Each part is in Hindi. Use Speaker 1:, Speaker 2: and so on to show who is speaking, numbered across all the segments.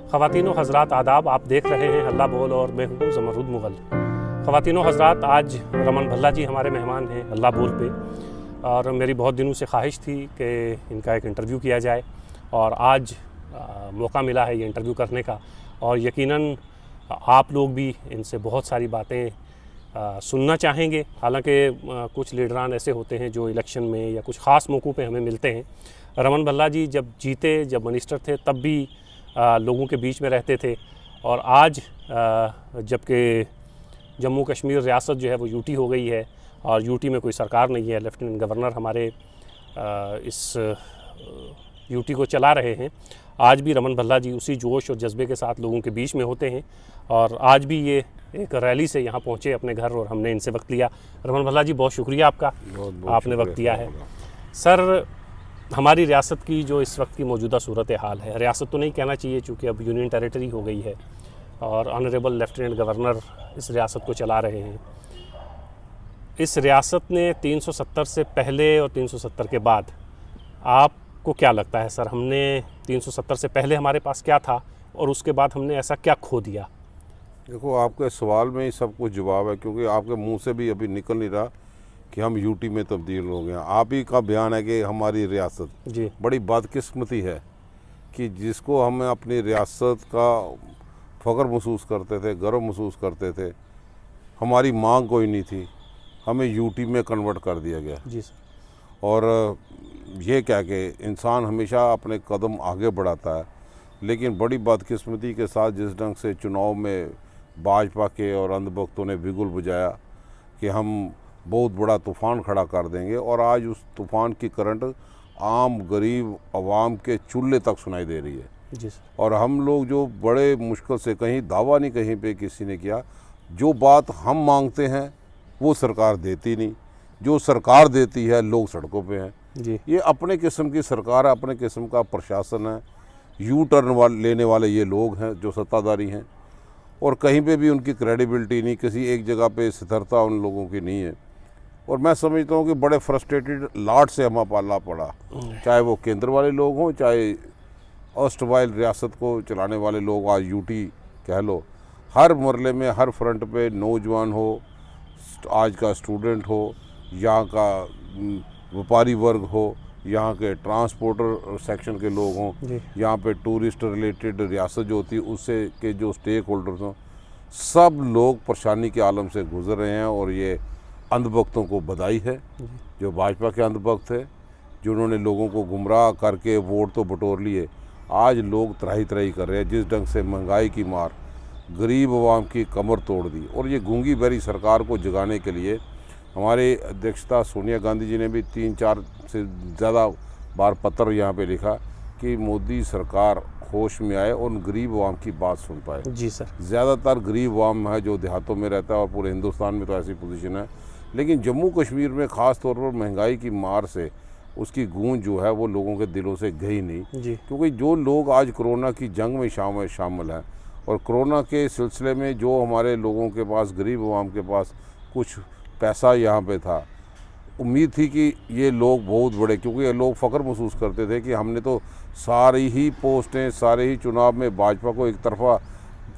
Speaker 1: ख़वातीनो हज़रात आदाब, आप देख रहे हैं हल्ला बोल और मैं हूँ ज़मरूद मुग़ल। ख़वातीनो हज़रात, आज रमन भल्ला जी हमारे मेहमान हैं हल्ला बोल पे, और मेरी बहुत दिनों से ख्वाहिश थी कि इनका एक इंटरव्यू किया जाए और आज मौका मिला है ये इंटरव्यू करने का। और यकीनन आप लोग भी इनसे बहुत सारी बातें सुनना चाहेंगे। हालांकि कुछ लीडरान ऐसे होते हैं जो इलेक्शन में या कुछ ख़ास मौक़ों पे हमें मिलते हैं। रमन भल्ला जी जब जीते, जब मिनिस्टर थे, तब भी लोगों के बीच में रहते थे, और आज जबकि जम्मू कश्मीर रियासत जो है वो यूटी हो गई है और यूटी में कोई सरकार नहीं है, लेफ्टिनेंट गवर्नर हमारे इस यूटी को चला रहे हैं, आज भी रमन भल्ला जी उसी जोश और जज्बे के साथ लोगों के बीच में होते हैं। और आज भी ये एक रैली से यहाँ पहुँचे अपने घर और हमने इनसे वक्त लिया। रमन भल्ला जी, बहुत शुक्रिया आपका, आपने वक्त दिया है। सर, हमारी रियासत की जो इस वक्त की मौजूदा सूरत हाल है, रियासत तो नहीं कहना चाहिए चूँकि अब यूनियन टेरिटरी हो गई है और ऑनरेबल लेफ्टिनेंट गवर्नर इस रियासत को चला रहे हैं। इस रियासत ने 370 से पहले और 370 के बाद, आपको क्या लगता है सर, हमने 370 से पहले हमारे पास क्या था और उसके बाद हमने ऐसा क्या खो दिया?
Speaker 2: देखो, आपके सवाल में ही सब कुछ जवाब है, क्योंकि आपके मुंह से भी अभी निकल नहीं रहा कि हम यूटी में तब्दील हो गए। आप ही का बयान है कि हमारी रियासत
Speaker 1: जी
Speaker 2: बड़ी बदकिस्मती है कि जिसको हम अपनी रियासत का फ़ख्र महसूस करते थे, गर्व महसूस करते थे, हमारी मांग कोई नहीं थी, हमें यूटी में कन्वर्ट कर दिया गया।
Speaker 1: जी सर।
Speaker 2: और ये क्या कि इंसान हमेशा अपने कदम आगे बढ़ाता है, लेकिन बड़ी बदकिस्मती के साथ जिस ढंग से चुनाव में भाजपा के और अंधभक्तों ने बिगुल बजाया कि हम बहुत बड़ा तूफ़ान खड़ा कर देंगे, और आज उस तूफ़ान की करंट आम गरीब आवाम के चूल्हे तक सुनाई दे रही है।
Speaker 1: जी सर।
Speaker 2: और हम लोग जो बड़े मुश्किल से, कहीं दावा नहीं कहीं पे किसी ने किया, जो बात हम मांगते हैं वो सरकार देती नहीं, जो सरकार देती है लोग सड़कों पे हैं।
Speaker 1: जी।
Speaker 2: ये अपने किस्म की सरकार है, अपने किस्म का प्रशासन है, यू टर्न लेने वाले ये लोग हैं जो सत्ताधारी हैं, और कहीं पे भी उनकी क्रेडिबिलिटी नहीं, किसी एक जगह पे स्थिरता उन लोगों की नहीं है। और मैं समझता हूँ कि बड़े फ्रस्ट्रेटेड लाट से हमें पालना पड़ा, चाहे वो केंद्र वाले लोग हों, चाहे अष्टवाइल रियासत को चलाने वाले लोग, आज यूटी कह लो। हर मरले में, हर फ्रंट पे, नौजवान हो, आज का स्टूडेंट हो, यहाँ का व्यापारी वर्ग हो, यहाँ के ट्रांसपोर्टर सेक्शन के लोग हों, यहाँ पे टूरिस्ट रिलेटेड रियासत जो होती है उससे के जो स्टेक होल्डर्स हों, सब लोग परेशानी के आलम से गुजर रहे हैं। और ये अंधभक्तों को बधाई है, जो भाजपा के अंधभक्त थे, जिन्होंने लोगों को गुमराह करके वोट तो बटोर लिए, आज लोग त्राही त्राही कर रहे हैं। जिस ढंग से महंगाई की मार गरीब आवाम की कमर तोड़ दी, और ये गूंगी बहरी सरकार को जगाने के लिए हमारे अध्यक्षता सोनिया गांधी जी ने भी 3-4 से ज़्यादा बार पत्र यहाँ पे लिखा कि मोदी सरकार होश में आए और गरीब आवाम की बात सुन पाए।
Speaker 1: जी सर।
Speaker 2: ज़्यादातर गरीब आवाम है जो देहातों में रहता है, और पूरे हिंदुस्तान में तो ऐसी पोजीशन है, लेकिन जम्मू कश्मीर में ख़ास तौर पर महंगाई की मार से उसकी गूंज जो है वो लोगों के दिलों से गई नहीं।
Speaker 1: जी।
Speaker 2: क्योंकि जो लोग आज कोरोना की जंग में शामिल हैं, और कोरोना के सिलसिले में जो हमारे लोगों के पास, गरीब आवाम के पास कुछ पैसा यहाँ पे था, उम्मीद थी कि ये लोग बहुत बड़े, क्योंकि ये लोग फ़ख्र महसूस करते थे कि हमने तो सारी ही पोस्टें, सारे ही चुनाव में भाजपा को एक तरफा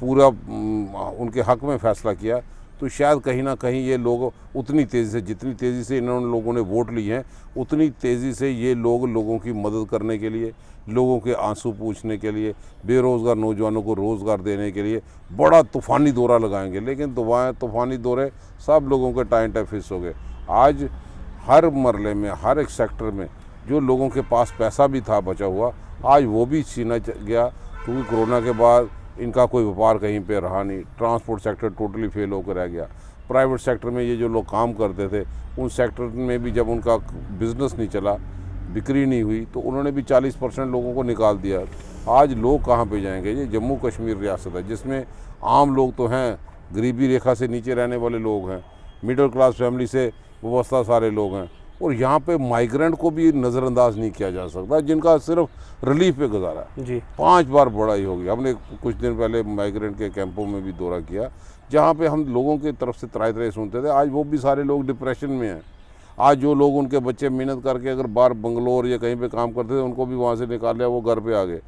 Speaker 2: पूरा उनके हक़ में फ़ैसला किया, तो शायद कहीं ना कहीं ये लोग उतनी तेज़ी से, जितनी तेज़ी से इन्होंने लोगों ने वोट लिए हैं, उतनी तेज़ी से ये लोग लोगों की मदद करने के लिए, लोगों के आंसू पूछने के लिए, बेरोज़गार नौजवानों को रोज़गार देने के लिए बड़ा तूफ़ानी दौरा लगाएंगे। लेकिन तूफ़ानी दौरे सब लोगों के टाइम फिस हो गए। आज हर मरले में, हर एक सेक्टर में जो लोगों के पास पैसा भी था बचा हुआ, आज वो भी छीना गया, क्योंकि कोरोना के बाद इनका कोई व्यापार कहीं पे रहा नहीं। ट्रांसपोर्ट सेक्टर टोटली फेल होकर रह गया। प्राइवेट सेक्टर में ये जो लोग काम करते थे, उन सेक्टर में भी जब उनका बिज़नेस नहीं चला, बिक्री नहीं हुई, तो उन्होंने भी 40% लोगों को निकाल दिया। आज लोग कहाँ पे जाएंगे? ये जम्मू कश्मीर रियासत है जिसमें आम लोग तो हैं, गरीबी रेखा से नीचे रहने वाले लोग हैं, मिडिल क्लास फैमिली से व्यवस्था सारे लोग हैं, और यहाँ पे माइग्रेंट को भी नज़रअंदाज नहीं किया जा सकता, जिनका सिर्फ रिलीफ पे गुजारा है।
Speaker 1: जी।
Speaker 2: 5 बार बढ़ाई होगी। हमने कुछ दिन पहले माइग्रेंट के कैंपों में भी दौरा किया, जहाँ पे हम लोगों की तरफ से त्राही सुनते थे। आज वो भी सारे लोग डिप्रेशन में हैं। आज जो लोग, उनके बच्चे मेहनत करके अगर बाहर बंगलोर या कहीं पे काम करते थे, उनको भी वहाँ से निकाल लिया, वो घर पे आ गए।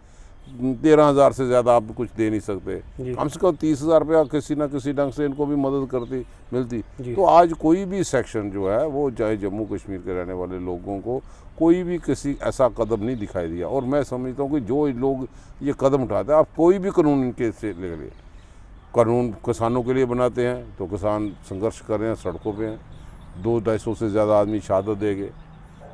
Speaker 2: 13,000 से ज़्यादा आप कुछ दे नहीं सकते।
Speaker 1: जी।
Speaker 2: कम से कम 30,000 रुपया किसी ना किसी ढंग से इनको भी मदद मिलती।
Speaker 1: जी।
Speaker 2: तो आज कोई भी सेक्शन जो है वो चाहे जम्मू कश्मीर के रहने वाले लोगों को कोई भी किसी ऐसा कदम नहीं दिखाई दिया। और मैं समझता हूँ कि जो लोग ये कदम उठाते हैं, आप कोई भी कानून इनके से ले लिए, कानून किसानों के लिए बनाते हैं तो किसान संघर्ष कर रहे हैं, सड़कों पे हैं, 200-250 से ज़्यादा आदमी शहादत देंगे।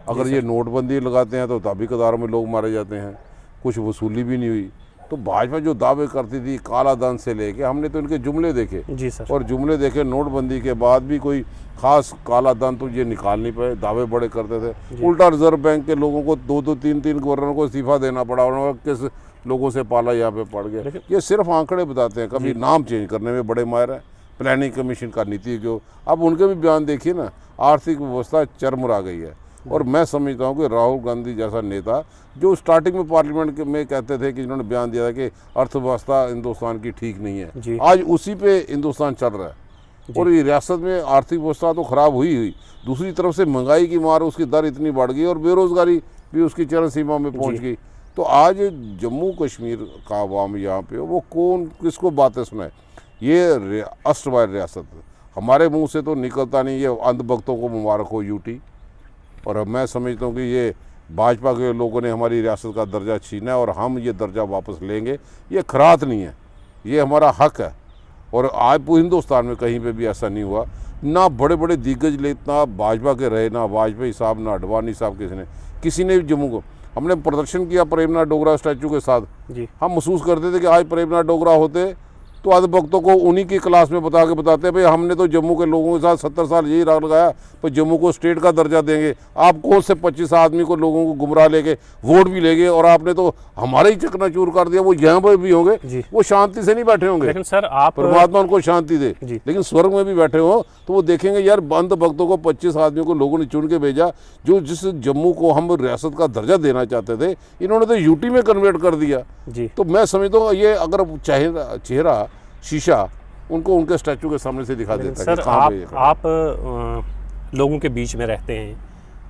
Speaker 2: अगर ये नोटबंदी लगाते हैं तो तभी कतारों में लोग मारे जाते हैं, कुछ वसूली भी नहीं हुई। तो भाजपा जो दावे करती थी काला धन से लेके, हमने तो इनके जुमले देखे
Speaker 1: जी सर।
Speaker 2: और जुमले देखे, नोटबंदी के बाद भी कोई खास काला धन तो ये निकाल नहीं पाए, दावे बड़े करते थे। उल्टा रिजर्व बैंक के लोगों को 2-2, 3-3 गवर्नर को इस्तीफा देना पड़ा, उन्होंने किस लोगों से पाला यहाँ पे पड़ गया। ये सिर्फ आंकड़े बताते हैं, कभी नाम चेंज करने में बड़े माहिर हैं। प्लानिंग कमीशन का नीति जो अब उनके भी बयान देखिए ना, आर्थिक व्यवस्था चरमरा गई है। और मैं समझता हूँ कि राहुल गांधी जैसा नेता जो स्टार्टिंग में पार्लियामेंट में कहते थे कि जिन्होंने बयान दिया था कि अर्थव्यवस्था हिंदुस्तान की ठीक नहीं है, आज उसी पे हिंदुस्तान चल रहा है। और ये रियासत में आर्थिक व्यवस्था तो खराब हुई, दूसरी तरफ से महंगाई की मार उसकी दर इतनी बढ़ गई और बेरोजगारी भी उसकी चरम सीमा में पहुँच गई। तो आज जम्मू कश्मीर का अवाम यहाँ पे वो कौन किसको बातें सुनाए। ये अष्टवार रियासत हमारे मुंह से तो निकलता नहीं, ये अंधभक्तों को मुबारक हो यूटी। और मैं समझता हूँ कि ये भाजपा के लोगों ने हमारी रियासत का दर्जा छीना है और हम ये दर्जा वापस लेंगे। ये खरात नहीं है, ये हमारा हक है। और आज पूरे हिंदुस्तान में कहीं पे भी ऐसा नहीं हुआ, ना बड़े बड़े दिग्गज नेता भाजपा के रहे, ना वाजपेयी साहब, ना अडवाणी साहब, किसी ने भी जम्मू को। हमने प्रदर्शन किया प्रेमनाथ डोगरा स्टैचू के साथ, हम महसूस करते थे कि आज प्रेमनाथ डोगरा होते तो अंधभक्तों को उन्हीं की क्लास में बताते भाई हमने तो जम्मू के लोगों के साथ 70 साल यही राग लगाया, पर जम्मू को स्टेट का दर्जा देंगे। आप कौन से 25 आदमी को लोगों को गुमराह लेके वोट भी लेंगे और आपने तो हमारा ही चकनाचूर कर दिया। वो यहाँ पर भी होंगे, वो शांति से नहीं बैठे होंगे,
Speaker 1: लेकिन सर आप
Speaker 2: परमात्मा उनको शांति दे, लेकिन स्वर्ग में भी बैठे हो तो वो देखेंगे यार अंधभक्तों को 25 आदमियों को लोगों ने चुन के भेजा, जो जिस जम्मू को हम रियासत का दर्जा देना चाहते थे इन्होंने तो यूटी में कन्वर्ट कर दिया। तो मैं समझता हूँ ये अगर चेहरा शीशा उनको उनके स्टैचू के सामने से दिखा देता है।
Speaker 1: सर आप लोगों के बीच में रहते हैं,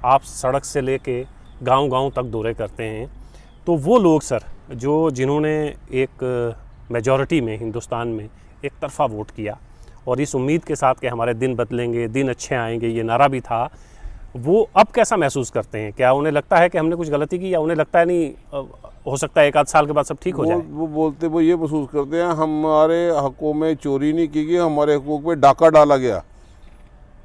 Speaker 1: आप सड़क से लेके गांव-गांव तक दौरे करते हैं, तो वो लोग सर जिन्होंने एक मेजॉरिटी में हिंदुस्तान में एक तरफा वोट किया और इस उम्मीद के साथ कि हमारे दिन बदलेंगे, दिन अच्छे आएंगे, ये नारा भी था, वो अब कैसा महसूस करते हैं? क्या उन्हें लगता है कि हमने कुछ गलती की, या उन्हें लगता है नहीं हो सकता है 1 आध साल के बाद सब ठीक हो जाए?
Speaker 2: वो ये महसूस करते हैं हमारे हकों में चोरी नहीं की गई, हमारे हकों पे डाका डाला गया।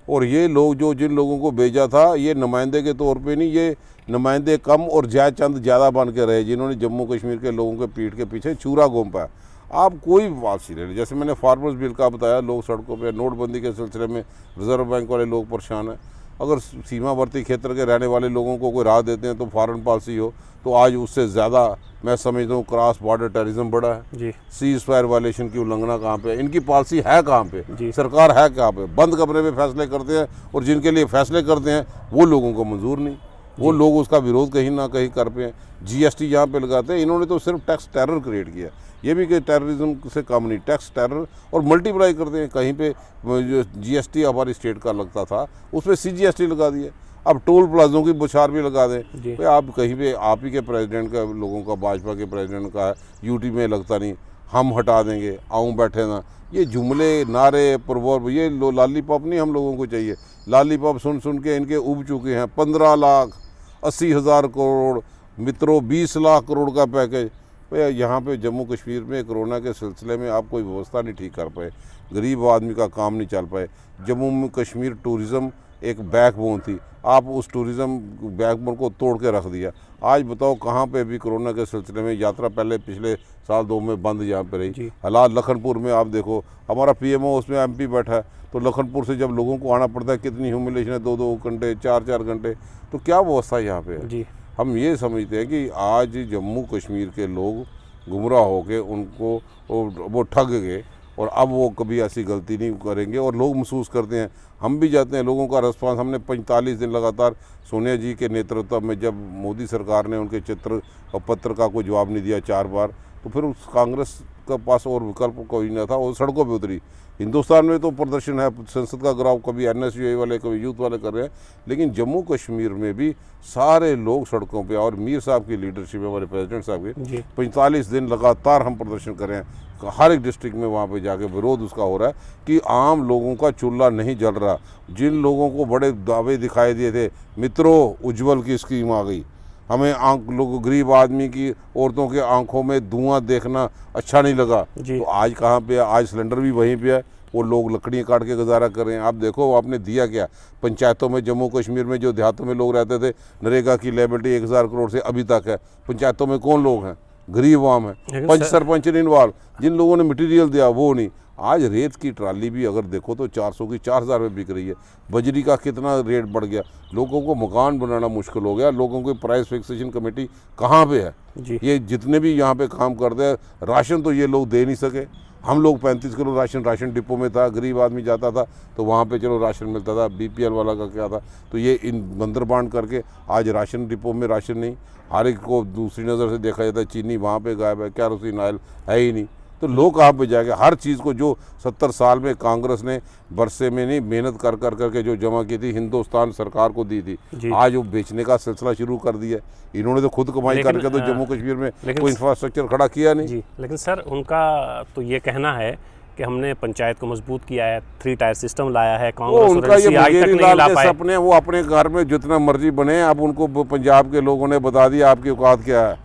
Speaker 2: और ये लोग जिन लोगों को भेजा था ये नुमाइंदे के तौर पे नहीं, ये नुमाइंदे कम और जयचंद ज़्यादा बन के रहे, जिन्होंने जम्मू कश्मीर के लोगों के पीठ के पीछे छुरा घोंपा। आप कोई पॉलिसी ले लें, जैसे मैंने फार्मर्स बिल का बताया, लोग सड़कों पे, नोटबंदी के सिलसिले में रिजर्व बैंक वाले लोग परेशान हैं। अगर सीमावर्ती क्षेत्र के रहने वाले लोगों को कोई राह देते हैं तो फॉरेन पॉलिसी हो, तो आज उससे ज़्यादा मैं समझता हूँ क्रॉस बॉर्डर टेररिज्म बढ़ा है। सीज फायर वायलेशन की उल्लंघना कहाँ पे, इनकी पॉलिसी है कहाँ पे, सरकार है कहाँ पे? बंद कमरे में फैसले करते हैं और जिनके लिए फैसले करते हैं वो लोगों को मंजूर नहीं, वो लोग उसका विरोध कहीं ना कहीं कर पे हैं। जीएसटी यहाँ पे लगाते हैं, इन्होंने तो सिर्फ टैक्स टेरर क्रिएट किया, ये भी कि टेररिज्म से कम नहीं, टैक्स टेरर और मल्टीप्लाई करते हैं। कहीं पे जो जीएसटी हमारी स्टेट का लगता था उस पर CGST लगा दिया, अब टोल प्लाजों की बौछार भी लगा दें। भाई आप कहीं पे आप ही के प्रेसिडेंट का, लोगों का, भाजपा के प्रेसिडेंट का है, यूटी में लगता नहीं, हम हटा देंगे, आऊँ बैठे ना, ये जुमले, नारे, प्रवर्ब, ये लॉलीपॉप नहीं हम लोगों को चाहिए। लॉलीपॉप सुन सुन के इनके उब चुके हैं। 15,80,000 करोड़ मित्रों, 20 लाख करोड़ का पैकेज। यहाँ पे जम्मू कश्मीर में कोरोना के सिलसिले में आप कोई व्यवस्था नहीं ठीक कर पाए, गरीब आदमी का काम नहीं चल पाए। जम्मू में कश्मीर टूरिज़्म एक बैकबोन थी, आप उस टूरिज़्म बैकबोन को तोड़ के रख दिया। आज बताओ कहाँ पे भी कोरोना के सिलसिले में यात्रा पहले पिछले साल 2 में बंद यहाँ पे रही। हालात लखनपुर में आप देखो, हमारा PMO उसमें MP बैठा है, तो लखनपुर से जब लोगों को आना पड़ता है कितनी ह्यूमिलेशन है, 2-2 घंटे, 4-4 घंटे, तो क्या व्यवस्था यहाँ पे है? हम ये समझते हैं कि आज जम्मू कश्मीर के लोग गुमराह होके उनको वो ठग गए और अब वो कभी ऐसी गलती नहीं करेंगे। और लोग महसूस करते हैं, हम भी जाते हैं, लोगों का रिस्पांस, हमने 45 दिन लगातार सोनिया जी के नेतृत्व में, जब मोदी सरकार ने उनके चित्र और पत्र का कोई जवाब नहीं दिया 4 बार, तो फिर उस कांग्रेस का पास और विकल्प कोई न था, वो सड़कों पे उतरी। हिंदुस्तान में तो प्रदर्शन है, संसद का घेराव कभी NSUI वाले कभी यूथ वाले कर रहे हैं, लेकिन जम्मू कश्मीर में भी सारे लोग सड़कों पे, और मीर साहब की लीडरशिप में, हमारे प्रेसिडेंट साहब के 45 दिन लगातार हम प्रदर्शन कर रहे हैं। हर एक डिस्ट्रिक्ट में वहाँ पे जाके विरोध उसका हो रहा है कि आम लोगों का चूल्हा नहीं जल रहा। जिन लोगों को बड़े दावे दिखाई दिए थे, मित्रों उज्ज्वल की स्कीम आ गई, हमें लोग गरीब आदमी की औरतों के आंखों में धुआं देखना अच्छा नहीं लगा, तो आज कहाँ पे है? आज सिलेंडर भी वहीं पे है, वो लोग लकड़ियाँ काट के गुजारा कर रहे हैं। आप देखो आपने दिया क्या पंचायतों में, जम्मू कश्मीर में जो देहातों में लोग रहते थे, नरेगा की लायबिलिटी 1000 करोड़ से अभी तक है। पंचायतों में कौन लोग हैं? गरीब आवाम है, पंच सरपंच नहीं इन्वॉल्व, जिन लोगों ने मटेरियल दिया वो नहीं। आज रेत की ट्राली भी अगर देखो तो 400 की 4000 में बिक रही है। बजरी का कितना रेट बढ़ गया, लोगों को मकान बनाना मुश्किल हो गया। लोगों की प्राइस फिक्सेशन कमेटी कहाँ पे है? ये जितने भी यहाँ पे काम करते हैं, राशन तो ये लोग दे नहीं सके। हम लोग 35 किलो राशन डिपो में था, गरीब आदमी जाता था तो वहाँ पे चलो राशन मिलता था। BPL वाला का क्या था, तो ये इन बंदर बांट करके आज राशन डिपो में राशन नहीं। हर एक को दूसरी नज़र से देखा जाता है, चीनी वहाँ पे गायब है, केरोसिन ऑयल है ही नहीं, तो लोग कहाँ पे जाएंगे? हर चीज़ को जो 70 साल में कांग्रेस ने बरसे में नहीं मेहनत कर करके जो जमा की थी, हिंदुस्तान सरकार को दी थी, आज वो बेचने का सिलसिला शुरू कर दिया। इन्होंने तो खुद कमाई करके तो जम्मू कश्मीर में कोई इंफ्रास्ट्रक्चर खड़ा किया नहीं।
Speaker 1: लेकिन सर उनका तो ये कहना है कि हमने पंचायत को मजबूत किया है, 3 टायर सिस्टम लाया है, कांग्रेस
Speaker 2: उनका ये सपने, वो अपने घर में जितना मर्जी बने। अब उनको पंजाब के लोगों ने बता दिया आपकी औकात क्या है।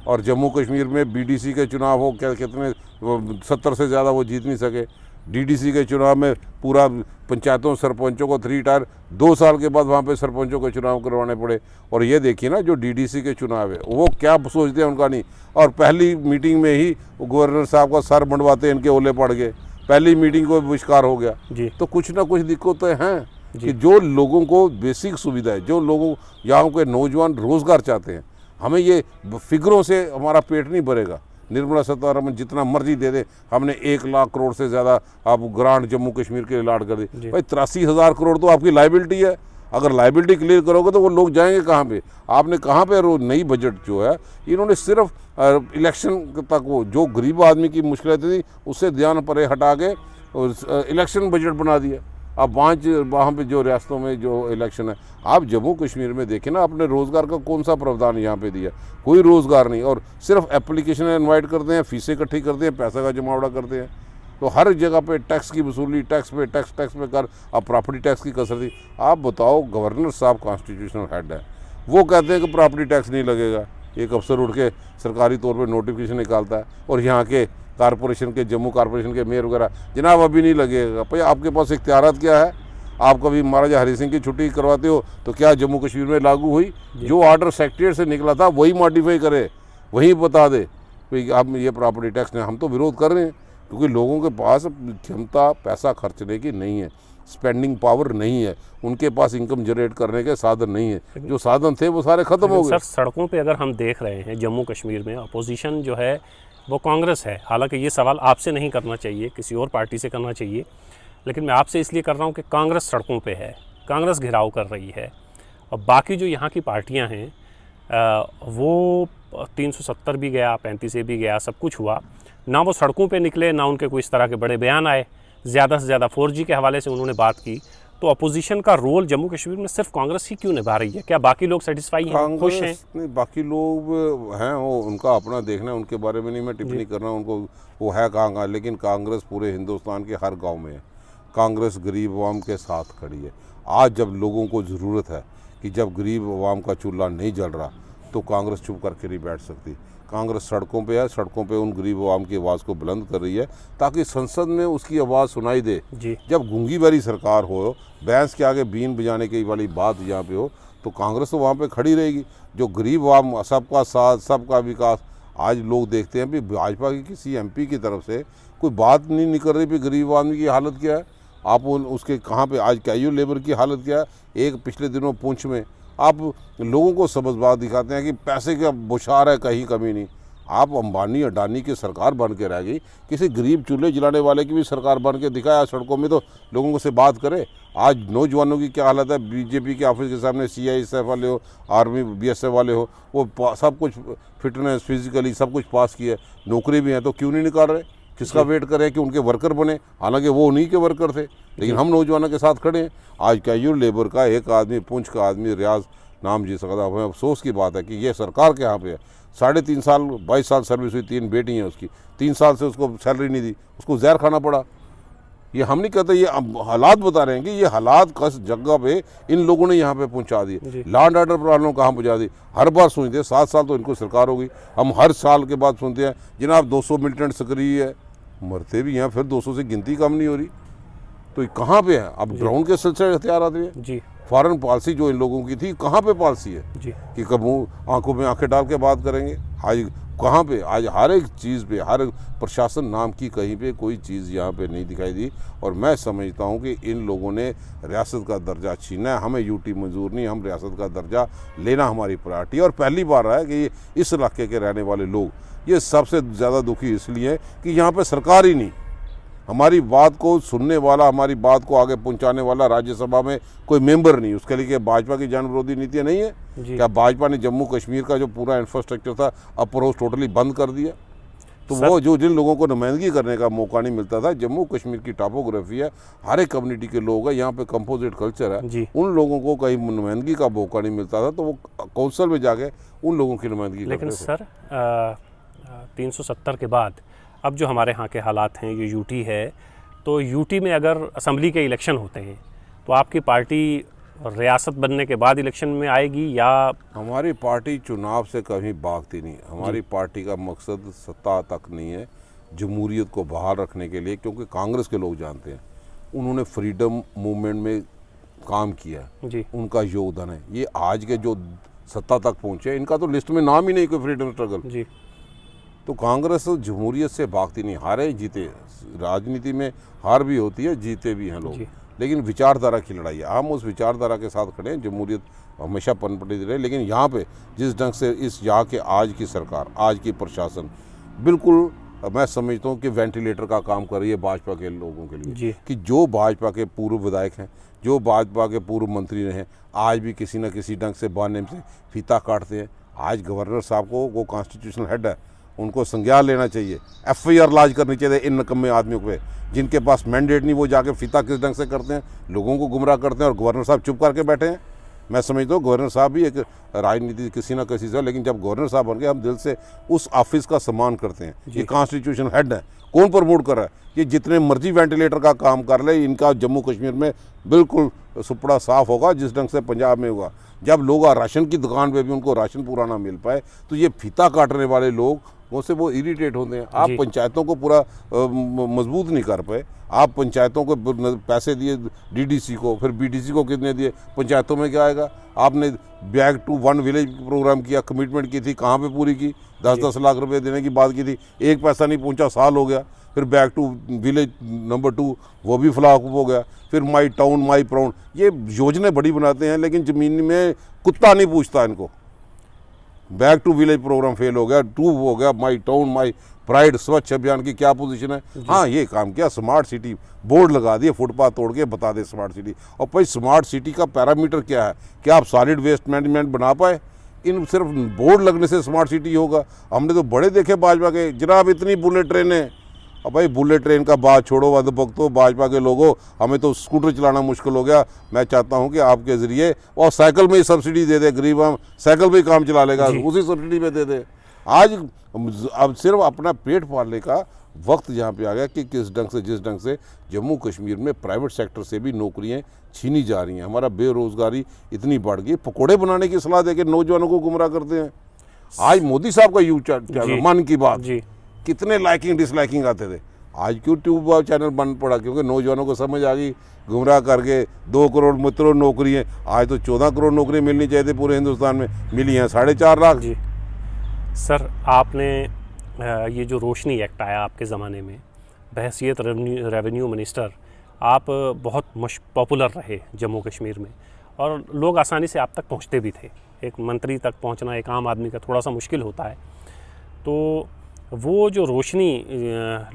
Speaker 2: और जम्मू कश्मीर में BDC के चुनाव हो, क्या कितने 70 से ज़्यादा वो जीत नहीं सके। DDC के चुनाव में पूरा पंचायतों सरपंचों को 3 टायर 2 साल के बाद वहाँ पे सरपंचों के चुनाव करवाने पड़े। और ये देखिए ना, जो DDC के चुनाव है वो क्या सोचते हैं उनका नहीं। और पहली मीटिंग में ही गवर्नर साहब का सर मंडवाते इनके ओले पड़ गए, पहली मीटिंग को बहिष्कार हो गया। तो कुछ ना कुछ दिक्कतें हैं कि जो लोगों को बेसिक सुविधा है, जो लोगों यहाँ के नौजवान रोज़गार चाहते हैं, हमें ये फिगरों से हमारा पेट नहीं भरेगा। निर्मला सीतारमण जितना मर्जी दे दे, हमने 1 लाख करोड़ से ज़्यादा आप ग्रांट जम्मू कश्मीर के लिए लाट कर दी। भाई 83,000 करोड़ तो आपकी लाइबिलिटी है। अगर लाइबिलिटी क्लियर करोगे तो वो लोग जाएंगे कहाँ पे? आपने कहाँ पे नई बजट जो है, इन्होंने सिर्फ इलेक्शन तक वो जो गरीब आदमी की मुश्किलें थी उससे ध्यान परे हटा के इलेक्शन बजट बना दिया। अब वहाँ पे जो रियासतों में जो इलेक्शन है, आप जम्मू कश्मीर में देखें ना, आपने रोज़गार का कौन सा प्रावधान यहाँ पे दिया? कोई रोज़गार नहीं। और सिर्फ एप्लीकेशन इनवाइट करते हैं, फीसें इकट्ठी करते हैं, पैसा का जमावड़ा करते हैं। तो हर जगह पे टैक्स की वसूली, टैक्स पे कर, अब प्रॉपर्टी टैक्स की कसरती। आप बताओ, गवर्नर साहब कॉन्स्टिट्यूशनल हेड है, वो कहते हैं कि प्रॉपर्टी टैक्स नहीं लगेगा। एक अफसर उठ के सरकारी तौर पर नोटिफिकेशन निकालता है, और यहाँ के कारपोरेशन के, जम्मू कारपोरेशन के मेयर वगैरह, जनाब अभी नहीं लगेगा। भाई आपके पास इख्तियारात क्या है? आप कभी महाराजा हरि सिंह की छुट्टी करवाते हो तो क्या जम्मू कश्मीर में लागू हुई? जो ऑर्डर सेक्रेटरीट से निकला था वही मॉडिफाई करे, वही बता दे भाई आप ये प्रॉपर्टी टैक्स ने। हम तो विरोध कर रहे हैं क्योंकि लोगों के पास क्षमता पैसा खर्चने की नहीं है, स्पेंडिंग पावर नहीं है, उनके पास इनकम जनरेट करने के साधन नहीं है। जो साधन थे वो सारे खत्म हो गए।
Speaker 1: सर सड़कों पे अगर हम देख रहे हैं जम्मू कश्मीर में, अपोजिशन जो है वो कांग्रेस है। हालांकि ये सवाल आपसे नहीं करना चाहिए, किसी और पार्टी से करना चाहिए, लेकिन मैं आपसे इसलिए कर रहा हूँ कि कांग्रेस सड़कों पे है, कांग्रेस घेराव कर रही है, और बाकी जो यहाँ की पार्टियाँ हैं वो 370 भी गया, 35 भी गया, सब कुछ हुआ ना। वो सड़कों पे निकले, ना उनके कोई इस तरह के बड़े बयान आए। ज़्यादा से ज़्यादा 4G के हवाले से उन्होंने बात की। तो अपोजिशन का रोल जम्मू कश्मीर में सिर्फ कांग्रेस ही क्यों निभा रही है? क्या बाकी लोग सेटिस्फाई हैं, खुश हैं?
Speaker 2: नहीं, बाकी लोग हैं, वो उनका अपना देखना है, उनके बारे में नहीं मैं टिप्पणी कर रहा हूँ। उनको वो है कहाँ, लेकिन कांग्रेस पूरे हिंदुस्तान के हर गाँव में है। कांग्रेस गरीब अवाम के साथ खड़ी है। आज जब लोगों को ज़रूरत है कि जब गरीब अवाम का चूल्हा नहीं जल रहा, तो कांग्रेस चुप करके नहीं बैठ सकती। कांग्रेस सड़कों पे है, सड़कों पे उन गरीब अवाम की आवाज़ को बुलंद कर रही है ताकि संसद में उसकी आवाज़ सुनाई दे। जब गूंगी भरी सरकार हो, भैंस के आगे बीन बजाने की वाली बात यहाँ पे हो, तो कांग्रेस तो वहाँ पे खड़ी रहेगी। जो गरीब अवाम, सबका साथ, सबका विकास। आज लोग देखते हैं भी भाजपा की किसी MP की तरफ से कोई बात नहीं निकल रही भी गरीब आदमी की हालत क्या है। आप उसके कहाँ पे आज कैयू लेबर की हालत क्या है? एक पिछले दिनों पुंछ में आप लोगों को सबज बात दिखाते हैं कि पैसे का बुछार है, कहीं कमी नहीं। आप अंबानी अडानी की सरकार बन के रह गई, किसी गरीब चूल्हे जलाने वाले की भी सरकार बन के दिखाया सड़कों में, तो लोगों से बात करे। आज नौजवानों की क्या हालत है, बीजेपी के ऑफिस के सामने CISF वाले हो, आर्मी BSF वाले हो, वो सब कुछ फिटनेस फिजिकली सब कुछ पास किया, नौकरी भी है, तो क्यों नहीं निकाल रहे? किसका वेट करें कि उनके वर्कर बने? हालांकि वो उन्हीं के वर्कर थे, लेकिन हम नौजवानों के साथ खड़े हैं। आज कैजुअल लेबर का एक आदमी, पुंछ का आदमी, रियाज नाम जी सकता, हमें अफसोस की बात है कि ये सरकार के यहाँ पे है। 3.5 साल 22 साल सर्विस हुई, 3 बेटी हैं उसकी, 3 साल से उसको सैलरी नहीं दी, उसको जहर खाना पड़ा। ये हम नहीं कहते, ये हालात बता रहे हैं कि ये हालात किस जगह पे इन लोगों ने यहाँ पे पहुँचा दिए। लैंड ऑर्डर प्रॉब्लम कहाँ पहुँचा दी? हर बार सुनते हैं 7 साल तो इनको सरकार हो गई, हम हर साल के बाद सुनते हैं जनाब 200 मिलिटेंट सक्रिय है, मरते भी हैं, फिर 200 से गिनती कम नहीं हो रही। तो ये कहाँ पे है? अब ग्राउंड के सिलसिले हथियार आते हैं जी। फॉरेन पॉलिसी जो इन लोगों की थी, कहाँ पे पॉलिसी है जी कि कभी आंखों में आंखें डाल के बात करेंगे? आज कहाँ पे? आज हर एक चीज़ पे, हर प्रशासन नाम की कहीं पे कोई चीज़ यहाँ पे नहीं दिखाई दी। और मैं समझता हूँ कि इन लोगों ने रियासत का दर्जा छीना है। हमें यूटी मंजूर नहीं, हम रियासत का दर्जा लेना हमारी प्रायोरिटी। और पहली बार है कि इस इलाके के रहने वाले लोग ये सबसे ज़्यादा दुखी इसलिए कि यहाँ पे सरकार ही नहीं, हमारी बात को सुनने वाला, हमारी बात को आगे पहुंचाने वाला राज्यसभा में कोई मेंबर नहीं। उसके लिए भाजपा की जन विरोधी नीतियाँ नहीं है क्या? भाजपा ने जम्मू कश्मीर का जो पूरा इंफ्रास्ट्रक्चर था अप्रोच टोटली बंद कर दिया। तो वो जो जिन लोगों को नुमाइंदगी करने का मौका नहीं मिलता था, जम्मू कश्मीर की टॉपोग्राफी है, हर एक कम्युनिटी के लोग हैं, यहाँ पे कंपोजिट कल्चर है, उन लोगों को कहीं नुमाइंदगी का मौका नहीं मिलता था, तो वो काउंसिल में जाके उन लोगों की नुमाइंदगी करते थे।
Speaker 1: लेकिन सर 370 के बाद अब जो हमारे यहाँ के हालात हैं, ये यूटी है, तो यूटी में अगर असेंबली के इलेक्शन होते हैं तो आपकी पार्टी रियासत बनने के बाद इलेक्शन में आएगी या?
Speaker 2: हमारी पार्टी चुनाव से कभी भागती नहीं। हमारी पार्टी का मकसद सत्ता तक नहीं है, जमहूरियत को बहाल रखने के लिए, क्योंकि कांग्रेस के लोग जानते हैं, उन्होंने फ्रीडम मूवमेंट में काम किया जी, उनका योगदान है। ये आज के जो सत्ता तक पहुँचे, इनका तो लिस्ट में नाम ही नहीं कोई फ्रीडम स्ट्रगल जी। तो कांग्रेस जमहूरियत से भागती नहीं, हारे जीते, राजनीति में हार भी होती है, जीते भी हैं लोग, लेकिन विचारधारा की लड़ाई है। हम उस विचारधारा के साथ खड़े हैं, जमहूरियत हमेशा पनपती रहे। लेकिन यहाँ पे जिस ढंग से इस यहाँ के आज की सरकार, आज की प्रशासन बिल्कुल मैं समझता हूँ कि वेंटिलेटर का काम कर रही है भाजपा के लोगों के लिए, कि जो भाजपा के पूर्व विधायक हैं, जो भाजपा के पूर्व मंत्री रहे, आज भी किसी न किसी ढंग से बहाने से फीता काटते हैं। आज गवर्नर साहब को, वो कॉन्स्टिट्यूशनल हेड है, उनको संज्ञान लेना चाहिए, FIR लाज करनी चाहिए इन नकम्मे आदमियों पे, जिनके पास मैंडेट नहीं, वो जाके फीता किस ढंग से करते हैं, लोगों को गुमराह करते हैं, और गवर्नर साहब चुप करके बैठे हैं। मैं समझता हूँ गवर्नर साहब भी एक राजनीति किसी ना किसी से, लेकिन जब गवर्नर साहब बन गए, हम दिल से उस ऑफिस का सम्मान करते हैं। ये कॉन्स्टिट्यूशन हेड है, कौन प्रमोट कर रहा है? ये जितने मर्जी वेंटिलेटर का काम कर ले, इनका जम्मू कश्मीर में बिल्कुल सुपड़ा साफ होगा जिस ढंग से पंजाब में होगा। जब लोग राशन की दुकान पे भी उनको राशन पूरा ना मिल पाए, तो ये फीता काटने वाले लोग उससे वो इरिटेट होते हैं। आप पंचायतों को पूरा मजबूत नहीं कर पाए। आप पंचायतों को पैसे दिए DDC को, फिर BDC को कितने दिए, पंचायतों में क्या आएगा? आपने बैक टू 1 विलेज प्रोग्राम किया, कमिटमेंट की थी, कहाँ पे पूरी की? 10-10 लाख रुपए देने की बात की थी, एक पैसा नहीं पहुंचा, साल हो गया। फिर बैक टू विलेज नंबर 2 वो भी फ्लॉप हो गया। फिर माई टाउन माई प्राउड, ये योजनाएं बड़ी बनाते हैं, लेकिन ज़मीन में कुत्ता नहीं पूछता इनको। Back to village program fail हो गया, 2 हो गया, माई town my pride, Swachh Abhiyan की क्या पोजीशन है? हाँ, ये काम किया, स्मार्ट सिटी बोर्ड लगा दिए, फुटपाथ तोड़ के बता दे स्मार्ट सिटी। और भाई स्मार्ट सिटी का पैरामीटर क्या है? क्या आप सॉलिड वेस्ट मैनेजमेंट बना पाए? इन सिर्फ बोर्ड लगने से स्मार्ट सिटी होगा? हमने तो बड़े देखे भाजपा के, जनाब इतनी बुलेट ट्रेनें। अब भाई बुलेट ट्रेन का बात छोड़ो, वध भक्तों, भाजपा के लोगों, हमें तो स्कूटर चलाना मुश्किल हो गया। मैं चाहता हूं कि आपके ज़रिए, और साइकिल में ही सब्सिडी दे दे, गरीब हम साइकिल पे ही काम चला लेगा, उसी सब्सिडी पे दे दे। आज अब सिर्फ अपना पेट पालने का वक्त यहाँ पे आ गया कि किस ढंग से, जिस ढंग से जम्मू कश्मीर में प्राइवेट सेक्टर से भी नौकरियाँ छीनी जा रही हैं, हमारा बेरोज़गारी इतनी बढ़ गई। पकौड़े बनाने की सलाह दे के नौजवानों को गुमराह करते हैं। आज मोदी साहब का यूट्यूब मन की बात, कितने लाइकिंग डिसलाइकिंग आते थे, आज क्यों ट्यूब चैनल बंद पड़ा? क्योंकि नौजवानों को समझ आ गई, गुमराह करके 2 करोड़ मित्रों नौकरी है। आज तो 14 करोड़ नौकरी मिलनी चाहिए थी पूरे हिंदुस्तान में, मिली हैं 4.5 लाख। जी
Speaker 1: सर, आपने ये जो रोशनी एक्ट आया आपके ज़माने में, बहैसियत रेवेन्यू मिनिस्टर आप बहुत पॉपुलर रहे जम्मू कश्मीर में, और लोग आसानी से आप तक पहुँचते भी थे। एक मंत्री तक पहुँचना एक आम आदमी का थोड़ा सा मुश्किल होता है। तो वो जो रोशनी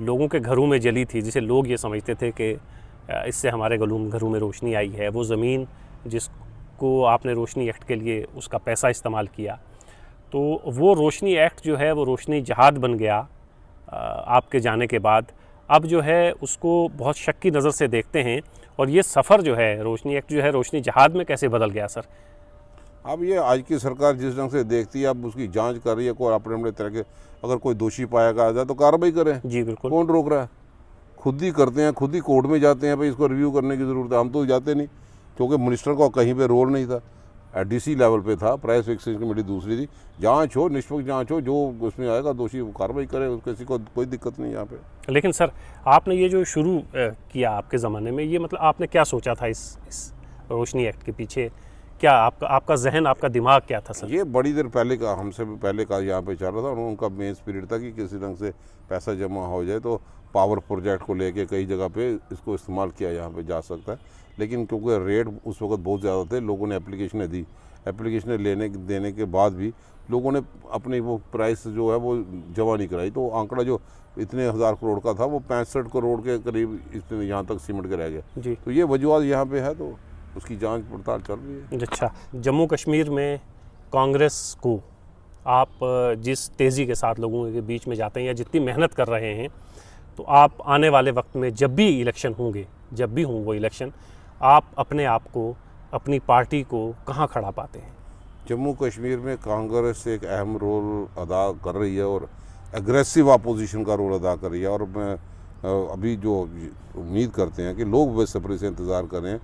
Speaker 1: लोगों के घरों में जली थी, जिसे लोग ये समझते थे कि इससे हमारे घरों में रोशनी आई है, वो ज़मीन जिसको आपने रोशनी एक्ट के लिए उसका पैसा इस्तेमाल किया, तो वो रोशनी एक्ट जो है वो रोशनी जहाद बन गया आपके जाने के बाद। अब जो है उसको बहुत शक की नज़र से देखते हैं, और ये सफ़र जो है रोशनी एक्ट जो है रोशनी जहाद में कैसे बदल गया सर?
Speaker 2: अब ये आज की सरकार जिस ढंग से देखती है, अब उसकी जांच कर रही है, कोई अपने अपने तरह के, अगर कोई दोषी पाया जाए तो कार्रवाई करें।
Speaker 1: जी बिल्कुल।
Speaker 2: कौन रोक रहा है? खुद ही करते हैं, खुद ही कोर्ट में जाते हैं, भाई इसको रिव्यू करने की ज़रूरत है। हम तो जाते नहीं, क्योंकि मिनिस्टर का कहीं पे रोल नहीं था, डीसी लेवल पे था, प्राइस फिक्सिंग कमेटी दूसरी थी। जांच हो, निष्पक्ष जांच हो, जो उसमें आएगा दोषी कार्रवाई करे, किसी को कोई दिक्कत नहीं यहाँ पे।
Speaker 1: लेकिन सर आपने ये जो शुरू किया आपके ज़माने में, ये मतलब आपने क्या सोचा था इस रोशनी एक्ट के पीछे? क्या आपका जहन, आपका दिमाग क्या था सर?
Speaker 2: ये बड़ी देर पहले का, हमसे भी पहले का यहाँ पे चल रहा था, और उनका मेन स्पिरिट था कि किसी ढंग से पैसा जमा हो जाए तो पावर प्रोजेक्ट को लेके कई जगह पे इसको इस्तेमाल किया यहाँ पे जा सकता है। लेकिन क्योंकि रेट उस वक्त बहुत ज़्यादा थे, लोगों ने एप्लीकेशनें दी, एप्लीकेशनें देने के बाद भी लोगों ने अपनी वो प्राइस जो है वो जमा नहीं कराई, तो आंकड़ा जो इतने हज़ार करोड़ का था वो 65 करोड़ के करीब इतने यहाँ तक सिमट के रह गया
Speaker 1: जी।
Speaker 2: तो ये वजूहत यहाँ पे है, तो उसकी जांच पड़ताल चल रही है।
Speaker 1: अच्छा, जम्मू कश्मीर में कांग्रेस को आप जिस तेज़ी के साथ लोगों के बीच में जाते हैं या जितनी मेहनत कर रहे हैं, तो आप आने वाले वक्त में जब भी इलेक्शन होंगे, जब भी हों वो इलेक्शन, आप अपने आप को, अपनी पार्टी को कहाँ खड़ा पाते हैं?
Speaker 2: जम्मू कश्मीर में कांग्रेस एक अहम रोल अदा कर रही है और एग्रेसिव अपोजिशन का रोल अदा कर रही है। और मैं अभी जो उम्मीद करते हैं कि लोग बेसब्री से इंतज़ार कर रहे हैं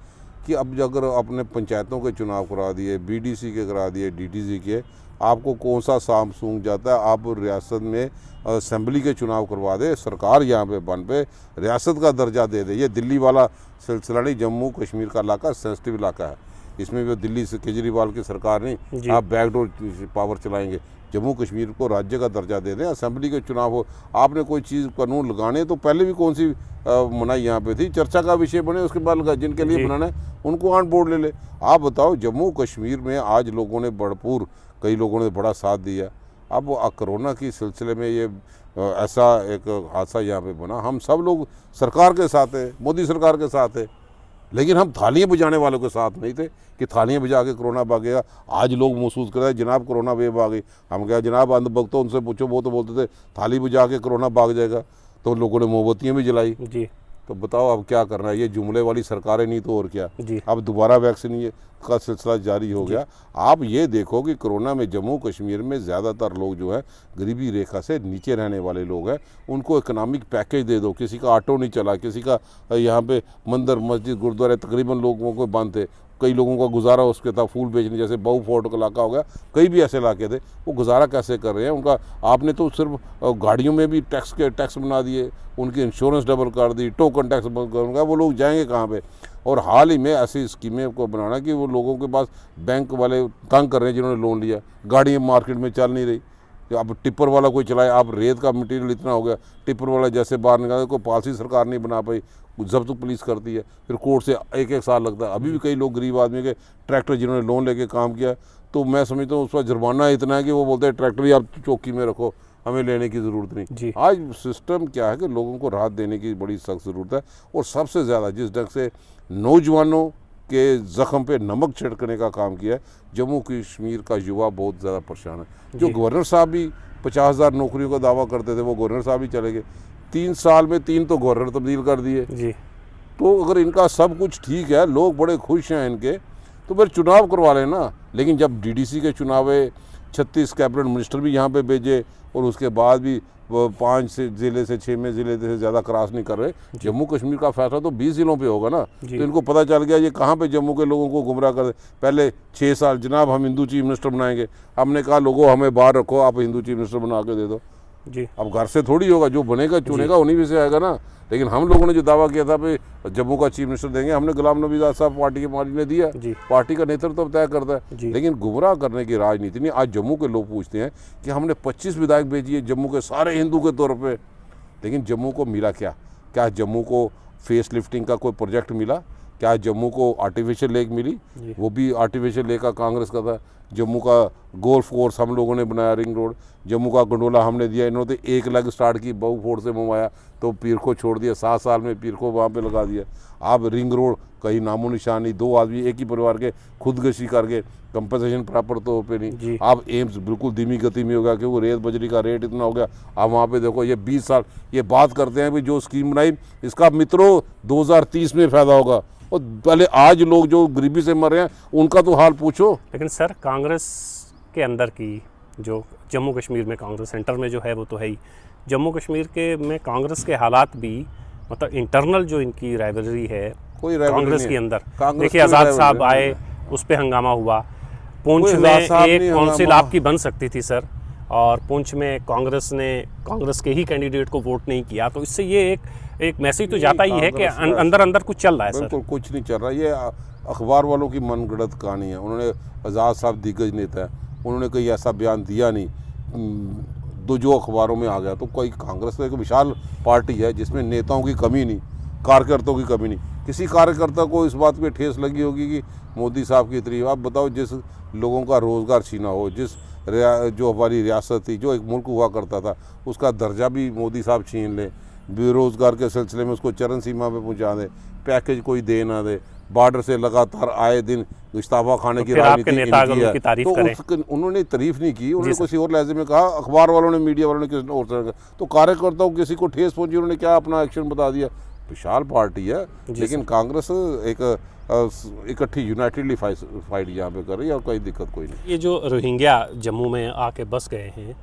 Speaker 2: कि अब अगर अपने पंचायतों के चुनाव करा दिए, बीडीसी के करा दिए, डीटीसी के, आपको कौन सा सांप सूंघ जाता है? आप रियासत में असेंबली के चुनाव करवा दे, सरकार यहाँ पे बन पे रियासत का दर्जा दे दे। ये दिल्ली वाला सिलसिला नहीं, जम्मू कश्मीर का इलाका सेंसिटिव इलाका है, इसमें भी दिल्ली से केजरीवाल की सरकार नहीं आप बैकडोर पावर चलाएंगे। जम्मू कश्मीर को राज्य का दर्जा दे दें, असेंबली के चुनाव हो, आपने कोई चीज़ कानून लगाने तो पहले भी कौन सी मनाही यहाँ पे थी, चर्चा का विषय बने, उसके बाद लगा, जिनके लिए बनाना है उनको ऑन बोर्ड ले ले। आप बताओ, जम्मू कश्मीर में आज लोगों ने भरपूर, कई लोगों ने बड़ा साथ दिया। अब कोरोना की सिलसिले में ये ऐसा एक हादसा यहाँ पे बना, हम सब लोग सरकार के साथ है, मोदी सरकार के साथ है, लेकिन हम थालियां बजाने वालों के साथ नहीं थे कि थालियां बजा के कोरोना भागेगा। आज लोग महसूस कर रहे हैं जनाब कोरोना वेव आ गई। हम क्या जनाब अंधभक्तों, उनसे पूछो, वो तो बोलते थे थाली बजा के कोरोना भाग जाएगा, तो लोगों ने मोमबत्तियाँ भी जलाई
Speaker 1: जी।
Speaker 2: तो बताओ अब क्या करना है? ये जुमले वाली सरकारें नहीं तो और क्या।
Speaker 1: जी।
Speaker 2: अब दोबारा वैक्सीन का सिलसिला जारी हो गया। आप ये देखो कि कोरोना में जम्मू कश्मीर में ज़्यादातर लोग जो है गरीबी रेखा से नीचे रहने वाले लोग हैं, उनको इकोनॉमिक पैकेज दे दो। किसी का ऑटो नहीं चला, किसी का यहाँ पे मंदिर मस्जिद गुरुद्वारे तकरीबन लोगों को बंद थे, कई लोगों का गुजारा उसके था फूल बेचने, जैसे बहु फोर्ट का इलाका हो गया, कई भी ऐसे इलाके थे, वो गुजारा कैसे कर रहे हैं उनका? आपने तो सिर्फ गाड़ियों में भी टैक्स बना दिए, उनकी इंश्योरेंस डबल कर दी, टोकन टैक्स बंद करूँगा, वो लोग जाएंगे कहाँ पे? और हाल ही में ऐसी स्कीमें को बनाना कि वो लोगों के पास बैंक वाले तंग कर रहे हैं जिन्होंने लोन लिया, गाड़ियाँ मार्केट में चल नहीं रही। अब टिप्पर वाला कोई चलाए, आप रेत का मटेरियल इतना हो गया, टिप्पर वाला जैसे बाहर निकाले, कोई पॉलिसी सरकार नहीं बना पाई, जब तक पुलिस करती है, फिर कोर्ट से एक साल लगता है। अभी भी कई लोग गरीब आदमी के ट्रैक्टर जिन्होंने लोन लेके काम किया, तो मैं समझता हूँ उस पर जुर्माना इतना है कि वो बोलते हैं ट्रैक्टर ही आप चौकी में रखो, हमें लेने की ज़रूरत नहीं। आज सिस्टम क्या है कि लोगों को राहत देने की बड़ी सख्त ज़रूरत है। और सबसे ज़्यादा जिस ढंग से नौजवानों के ज़ख्म पे नमक छिड़कने का काम किया है, जम्मू कश्मीर का युवा बहुत ज़्यादा परेशान है। जो गवर्नर साहब भी 50,000 नौकरियों का दावा करते थे, वो गवर्नर साहब ही चले गए। 3 साल में 3 तो गवर्नर तब्दील कर दिए जी। तो अगर इनका सब कुछ ठीक है, लोग बड़े खुश हैं इनके, तो फिर चुनाव करवा लेना। लेकिन जब डीडीसी के चुनाव 36 कैबिनेट मिनिस्टर भी यहाँ पे भेजे, और उसके बाद भी 5 ज़िले से 6 ज़िले से ज़्यादा क्रॉस नहीं कर रहे। जम्मू कश्मीर का फैसला तो 20 ज़िलों पे होगा ना, तो इनको पता चल गया ये कहाँ पे जम्मू के लोगों को गुमराह कर दे। पहले 6 साल जनाब हम हिंदू चीफ मिनिस्टर बनाएंगे, हमने कहा लोगों हमें बाहर रखो, आप हिंदू चीफ मिनिस्टर बना के दे दो जी। अब घर से थोड़ी होगा, जो बनेगा चुनेगा उन्हीं में से आएगा ना। लेकिन हम लोगों ने जो दावा किया था भाई जम्मू का चीफ मिनिस्टर देंगे, हमने गुलाम नबी आज़ाद साहब पार्टी के मालिक ने दिया, पार्टी का नेतृत्व तो तय करता है। लेकिन गुमराह करने की राजनीति नहीं। आज जम्मू के लोग पूछते हैं कि हमने 25 विधायक भेजी है जम्मू के सारे हिंदू के तौर पर, लेकिन जम्मू को मिला क्या? क्या जम्मू को फेस लिफ्टिंग का कोई प्रोजेक्ट मिला? क्या जम्मू को आर्टिफिशियल लेक मिली? वो भी आर्टिफिशियल लेक का कांग्रेस का था। जम्मू का गोल्फ कोर्स हम लोगों ने बनाया, रिंग रोड, जम्मू का गंडोला हमने दिया। इन्होंने तो एक लग स्टार्ट की, बहु फोर्ट से मुंह आया तो पीर को छोड़ दिया, 7 साल में पीर को वहाँ पे लगा दिया। अब रिंग रोड कहीं नामो निशान नहीं, 2 आदमी एक ही परिवार के खुदकशी करके कंपनसेशन प्रॉपर तो पे नहीं। अब एम्स बिल्कुल धीमी गति में हो गया क्योंकि रेत बजरी का रेट इतना हो गया। अब वहाँ पे देखो ये 20 साल ये बात करते हैं भाई जो स्कीम बनाई इसका मित्रों 2030 में फ़ायदा होगा, और पहले आज लोग जो गरीबी से मर रहे हैं उनका तो हाल पूछो।
Speaker 1: लेकिन सर कांग्रेस के अंदर की जो जम्मू कश्मीर में कांग्रेस सेंटर में जो है वो तो है ही, जम्मू कश्मीर के में कांग्रेस के हालात भी मतलब इंटरनल जो इनकी राइवलरी है
Speaker 2: कोई
Speaker 1: कांग्रेस के अंदर, देखिए आज़ाद साहब आए उस पर हंगामा हुआ, पुंछ में एक काउंसिल आपकी बन सकती थी सर, और पुंछ में कांग्रेस ने कांग्रेस के ही कैंडिडेट को वोट नहीं किया, तो इससे ये एक मैसेज तो जाता ही है कि अंदर अंदर कुछ चल रहा है सर।
Speaker 2: बिल्कुल कुछ नहीं चल रहा, ये अखबार वालों की मनगढ़ंत कहानी है। उन्होंने आज़ाद साहब दिग्गज नेता है, उन्होंने कोई ऐसा बयान दिया नहीं जो अखबारों में आ गया। तो कोई कांग्रेस तो एक विशाल पार्टी है जिसमें नेताओं की कमी नहीं, कार्यकर्ताओं की कमी नहीं। किसी कार्यकर्ता को इस बात पे ठेस लगी होगी कि मोदी साहब की तारीफ, आप बताओ जिस लोगों का रोज़गार छीना हो, जो हमारी रियासत थी, जो एक मुल्क हुआ करता था, उसका दर्जा भी मोदी साहब छीन लें, बेरोज़गार के सिलसिले में उसको चरम सीमा पे पहुंचा दें, पैकेज कोई दे ना दे, बॉर्डर से लगातार आए दिन इस्तीफा खाने की राजनीति इनकी है, तो उन्होंने तारीफ नहीं की, उन्होंने किसी और लहजे में कहा, अखबार वालों ने, मीडिया वालों ने किसी और तरह का, तो कार्यकर्ताओं को किसी को ठेस पहुंची, उन्होंने क्या अपना एक्शन बता दिया। विशाल पार्टी है, लेकिन कांग्रेस एक इकट्ठी यूनाइटेडली फाइट यहाँ पे कर रही है और कोई दिक्कत कोई नहीं।
Speaker 1: ये जो रोहिंग्या जम्मू में आके बस गए हैं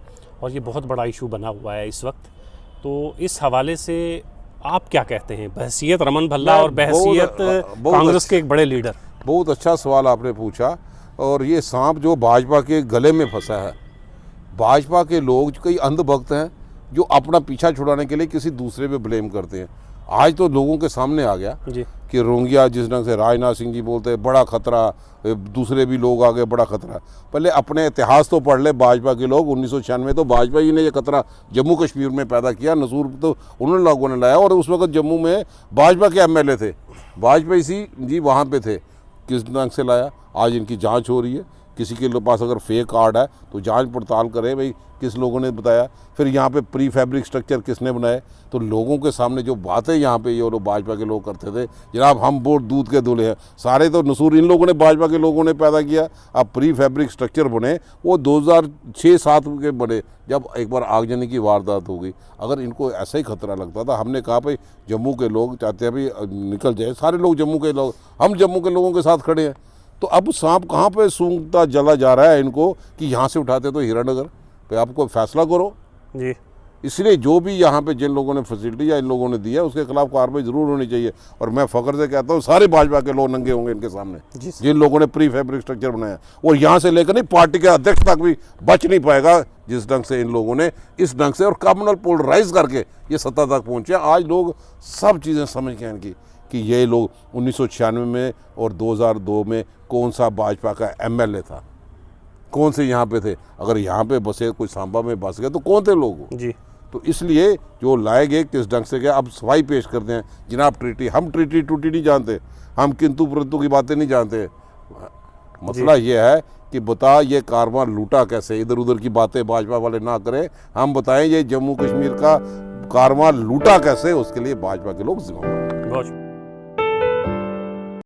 Speaker 1: और ये बहुत बड़ा इशू बना हुआ है इस वक्त, तो इस हवाले से आप क्या कहते हैं बहसियत रमन भल्ला और बहसियत कांग्रेस के एक बड़े लीडर?
Speaker 2: बहुत अच्छा सवाल आपने पूछा, और ये सांप जो भाजपा के गले में फंसा है, भाजपा के लोग कई अंधभक्त हैं जो अपना पीछा छुड़ाने के लिए किसी दूसरे पे ब्लेम करते हैं। आज तो लोगों के सामने आ गया कि रोहिंग्या जिस ढंग से राजनाथ सिंह जी बोलते हैं बड़ा खतरा, दूसरे भी लोग आ गए बड़ा खतरा। पहले अपने इतिहास तो पढ़ ले, भाजपा के लोग 1996 में तो भाजपा ही ने ये खतरा जम्मू कश्मीर में पैदा किया, नसूर तो उन्होंने लोगों ने लाया, और उस वक्त जम्मू में भाजपा के एमएलए थे, वाजपेयी जी वहाँ पे थे। किस ढंग से लाया, आज इनकी जाँच हो रही है। किसी के पास अगर फेक कार्ड है तो जांच पड़ताल करें भाई किस लोगों ने बताया, फिर यहाँ पे प्री फैब्रिक स्ट्रक्चर किसने बनाए। तो लोगों के सामने जो बातें यहाँ पे ये लोग भाजपा के लोग करते थे, जनाब हम वोट दूध के दूल्हे हैं, सारे तो नसूर इन लोगों ने, भाजपा के लोगों ने पैदा किया। अब प्री फैब्रिक स्ट्रक्चर बने वो 2006-07 के बने, जब एक बार आगजनी की वारदात हो गई। अगर इनको ऐसा ही खतरा लगता था, हमने कहा भाई जम्मू के लोग चाहते हैं भाई निकल जाए, सारे लोग जम्मू के लोग, हम जम्मू के लोगों के साथ खड़े हैं। तो अब सांप कहाँ पे सूंघता जला जा रहा है इनको कि यहाँ से उठाते तो हीरानगर पे, आपको फैसला करो जी। इसलिए जो भी यहाँ पे जिन लोगों ने फैसिलिटी या इन लोगों ने दिया उसके खिलाफ कार्रवाई जरूर होनी चाहिए। और मैं फख्र से कहता हूँ सारे भाजपा के लोग नंगे होंगे इनके सामने, जिन लोगों ने प्री फैब्रिक स्ट्रक्चर बनाया, और यहाँ से लेकर नहीं पार्टी के अध्यक्ष तक भी बच नहीं पाएगा जिस ढंग से इन लोगों ने इस ढंग से और कम्युनल पोलराइज करके ये सत्ता तक पहुँचे। आज लोग सब चीज़ें समझ गए इनकी कि ये लोग 1996 में और 2002 में कौन सा भाजपा का एमएलए था, कौन से यहाँ पे थे। अगर यहाँ पे बसे कोई सांबा में बस गए तो कौन थे लोग जी। तो इसलिए जो लाए गए किस ढंग से गए, अब सफाई पेश करते हैं जनाब ट्रीटी, हम ट्रीटी टूटी नहीं जानते, हम किंतु परंतु की बातें नहीं जानते। मसला ये है कि बता ये कारवां लूटा कैसे, इधर उधर की बातें भाजपा वाले ना करें, हम बताएं ये जम्मू कश्मीर का कारवां लूटा कैसे, उसके लिए भाजपा के लोग जिम्मेदार हैं।